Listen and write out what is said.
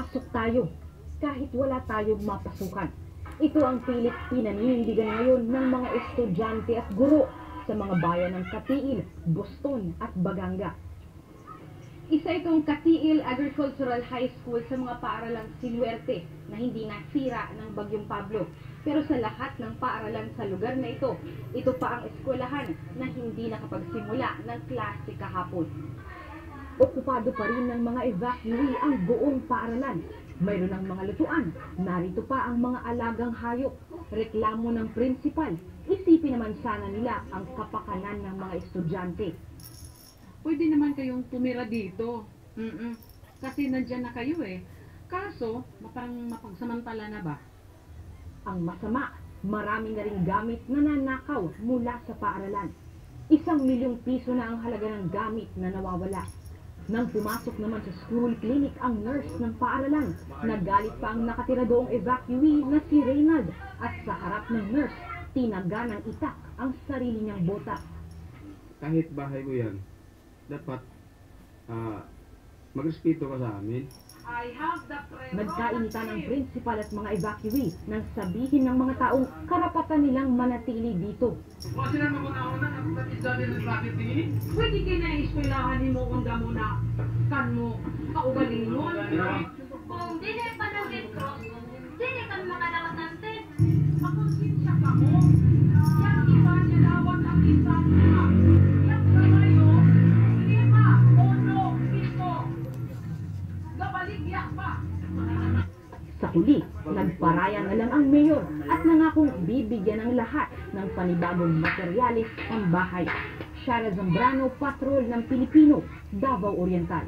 Pasok tayo, kahit wala tayong mapasukan. Ito ang pilit pinaninindigan ngayon ng mga estudyante at guro sa mga bayan ng Katiil, Boston at Baganga. Isa itong Katiil Agricultural High School sa mga paaralang Siluerte na hindi nasira ng Bagyong Pablo. Pero sa lahat ng paaralan sa lugar na ito pa ang eskwelahan na hindi nakapagsimula ng klase kahapon. Okupado pa rin ng mga evacuee ang buong paaralan. Mayroon ng mga lutuan, narito pa ang mga alagang hayop, reklamo ng prinsipal. Isipin naman sana nila ang kapakanan ng mga estudyante. Pwede naman kayong tumira dito. Kasi nandyan na kayo eh. Kaso, parang mapagsamantala na ba? Ang masama, marami na ring gamit na nanakaw mula sa paaralan. 1 milyong piso na ang halaga ng gamit na nawawala. Nang pumasok naman sa school clinic ang nurse ng paaralan, nagalit pa ang nakatira doong evacuee na si Reynald at sa harap ng nurse, tinaga ng itak ang sarili niyang bota. Kahit bahay mo yan, dapat magrespeto ka sa amin. Nagkainitan ng principal at mga evacuee nang sabihin ng mga taong karapatan nilang manatili dito. Pwede kayo na eskwelahan mo kung damo na kan mo, kaugaling mo. Kung di na pa ng Red Cross, di na kami makalawat ng tent. Makonsensya ka mo. Yan iba nilawat ang isang mga. Yan kamayo, 5, 8, 7. Gabaligya pa. Sa huli, nagparaya na lang ang mayor at nangakong bibigyan ng lahat ng panibagong materyales ang bahay. Shara Zambrano, Patrol ng Pilipino, Davao Oriental.